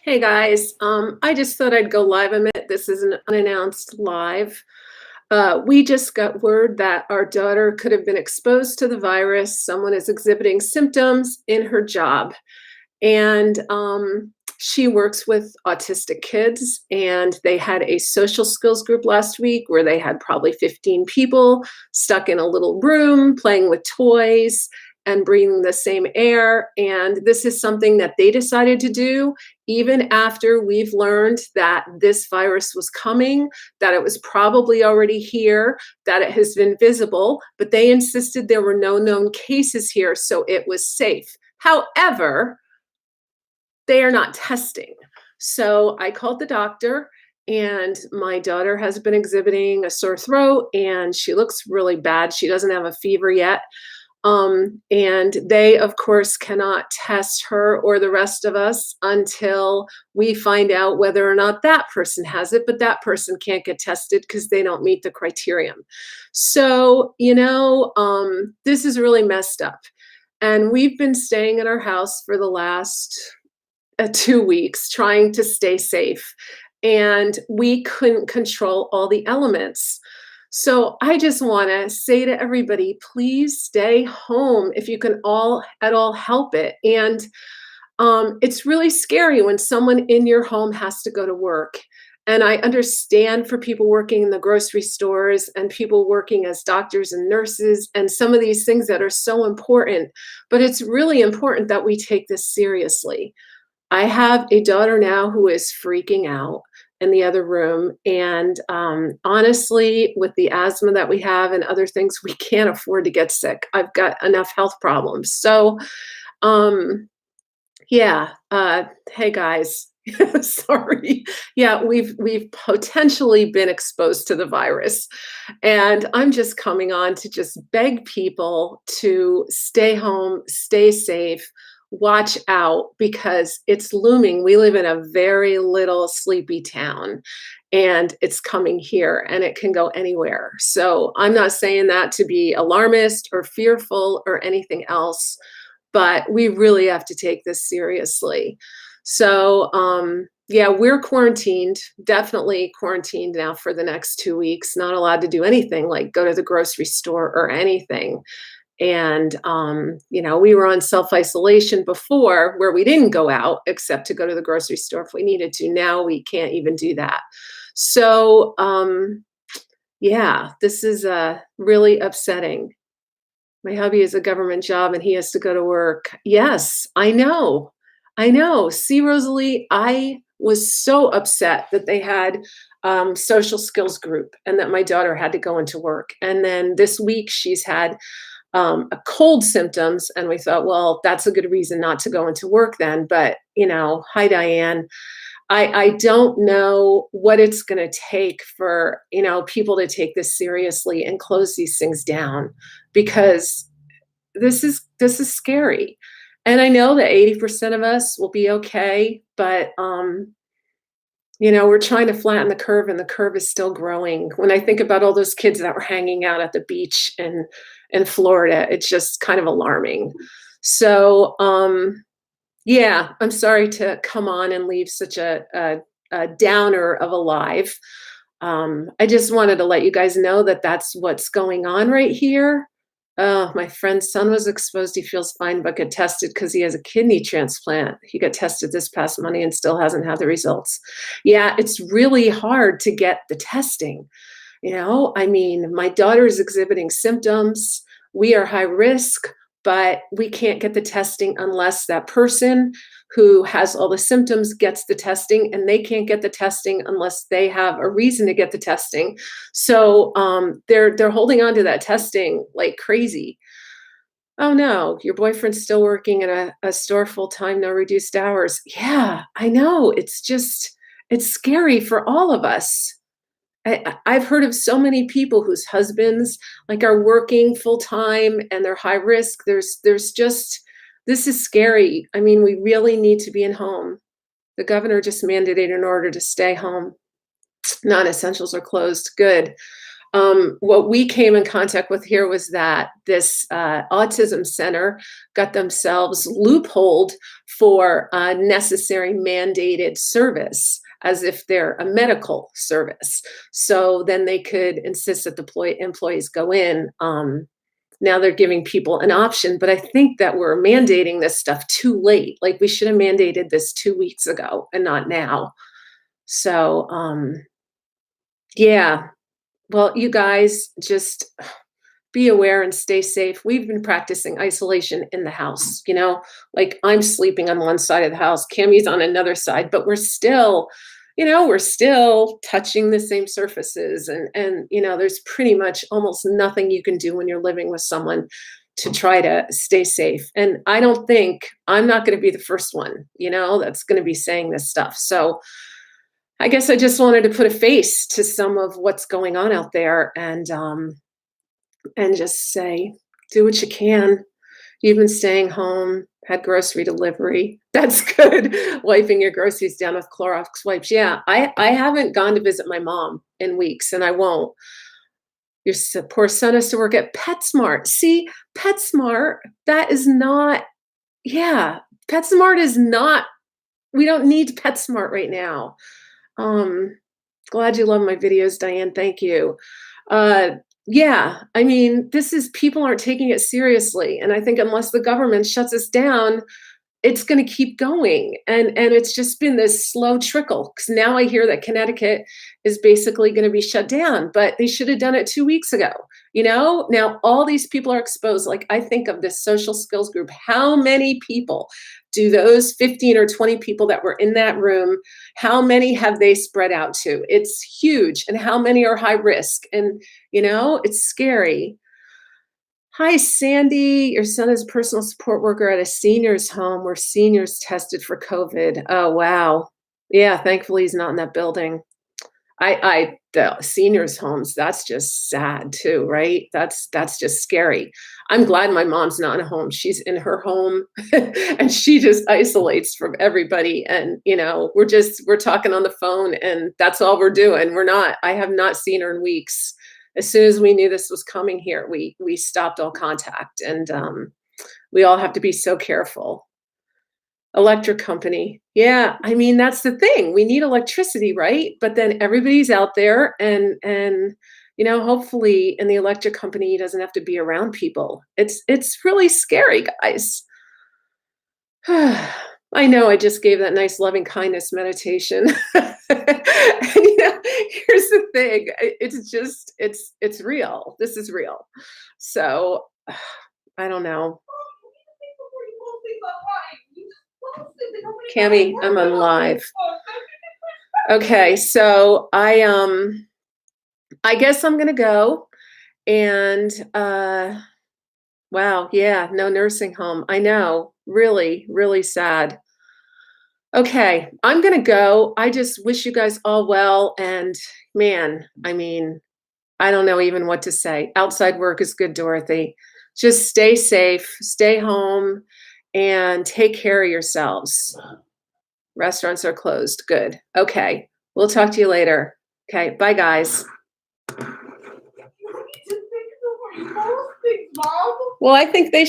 Hey guys, I just thought I'd go live a minute. This is an unannounced live. We just got word that our daughter could have been exposed to the virus. Someone is exhibiting symptoms in her job. And she works with autistic kids, and they had a social skills group last week where they had probably 15 people stuck in a little room playing with toys and breathing the same air. And this is something that they decided to do even after we've learned that this virus was coming, that it was probably already here, that it has been visible, but they insisted there were no known cases here, so it was safe. However, they are not testing. So I called the doctor, and my daughter has been exhibiting a sore throat and she looks really bad. She doesn't have a fever yet. And they, of course, cannot test her or the rest of us until we find out whether or not that person has it, but that person can't get tested because they don't meet the criterion. So, this is really messed up. And we've been staying in our house for the last 2 weeks trying to stay safe. And we couldn't control all the elements. So I just want to say to everybody, please stay home if you can all at all help it. And it's really scary when someone in your home has to go to work. And I understand for people working in the grocery stores and people working as doctors and nurses and some of these things that are so important. But it's really important that we take this seriously. I have a daughter now who is freaking out in the other room. And honestly, with the asthma that we have and other things, we can't afford to get sick. I've got enough health problems. So, um, yeah. Hey guys, sorry. Yeah, we've potentially been exposed to the virus, and I'm just coming on to just beg people to stay home, stay safe, watch out because it's looming. We live in a very little sleepy town, and it's coming here, and it can go anywhere. So I'm not saying that to be alarmist or fearful or anything else, but we really have to take this seriously. So, yeah, we're quarantined, definitely quarantined now for the next 2 weeks, not allowed to do anything like go to the grocery store or anything. And, we were on self isolation before where we didn't go out except to go to the grocery store if we needed to. Now we can't even do that. So, yeah, this is really upsetting. My hubby has a government job and he has to go to work. Yes, I know. I know. See, Rosalie, I was so upset that they had social skills group and that my daughter had to go into work. And then this week she's had a cold symptoms, and we thought, well, that's a good reason not to go into work then. But hi Diane. I don't know what it's going to take for people to take this seriously and close these things down because this is scary. And I know that 80% of us will be okay, but we're trying to flatten the curve and the curve is still growing. When I think about all those kids that were hanging out at the beach in Florida, it's just kind of alarming. So yeah, I'm sorry to come on and leave such a downer of a live. I just wanted to let you guys know that that's what's going on right here. Oh, my friend's son was exposed. He feels fine, but got tested because he has a kidney transplant. He got tested this past Monday and still hasn't had the results. Yeah, it's really hard to get the testing. I mean, my daughter is exhibiting symptoms. We are high risk, but we can't get the testing unless that person who has all the symptoms gets the testing, and they can't get the testing unless they have a reason to get the testing. So they're holding on to that testing like crazy. Oh no, your boyfriend's still working in a store full time, no reduced hours. Yeah, I know. It's scary for all of us. I've heard of so many people whose husbands like are working full time and they're high risk. There's just this is scary. I mean, we really need to be in home. The governor just mandated an order to stay home. Non-essentials are closed. Good. What we came in contact with here was that this autism center got themselves loopholed for a necessary mandated service as if they're a medical service. So then they could insist that the employees go in. Now they're giving people an option, but I think that we're mandating this stuff too late. Like we should have mandated this 2 weeks ago and not now. So, yeah. Well, you guys just be aware and stay safe. We've been practicing isolation in the house, like I'm sleeping on one side of the house, Cammy's on another side, but we're still touching the same surfaces and there's pretty much almost nothing you can do when you're living with someone to try to stay safe. And I'm not going to be the first one, that's going to be saying this stuff. So I guess I just wanted to put a face to some of what's going on out there and just say, do what you can. You've been staying home, had grocery delivery. That's good. Wiping your groceries down with Clorox wipes. Yeah, I haven't gone to visit my mom in weeks, and I won't. Your poor son has to work at PetSmart. See, PetSmart, that is not, yeah, PetSmart is not, we don't need PetSmart right now. Glad you love my videos, Diane. Thank you. Yeah, I mean, people aren't taking it seriously. And I think unless the government shuts us down, it's going to keep going. And it's just been this slow trickle because now I hear that Connecticut is basically going to be shut down, but they should have done it 2 weeks ago. Now all these people are exposed. Like I think of this social skills group. How many people do those 15 or 20 people that were in that room, how many have they spread out to? It's huge. And how many are high risk? And, it's scary. Hi, Sandy. Your son is a personal support worker at a seniors home where seniors tested for COVID. Oh, wow. Yeah, thankfully he's not in that building. The seniors homes, that's just sad too, right? That's just scary. I'm glad my mom's not in a home. She's in her home and she just isolates from everybody. And, we're talking on the phone and that's all we're doing. I have not seen her in weeks. As soon as we knew this was coming here, we stopped all contact and we all have to be so careful. Electric company. Yeah, I mean, that's the thing. We need electricity, right? But then everybody's out there and hopefully in the electric company he doesn't have to be around people. It's really scary, guys. I know I just gave that nice loving kindness meditation. And, here's the thing. It's real. This is real. So I don't know. Cammy, I'm on live. Okay, so I guess I'm gonna go and wow, yeah, no nursing home. I know, really, really sad. Okay, I'm gonna go. I just wish you guys all well and man, I mean, I don't know even what to say. Outside work is good, Dorothy. Just stay safe, stay home, and take care of yourselves. Restaurants are closed. Good. Okay. We'll talk to you later. Okay. Bye, guys. Well, I think they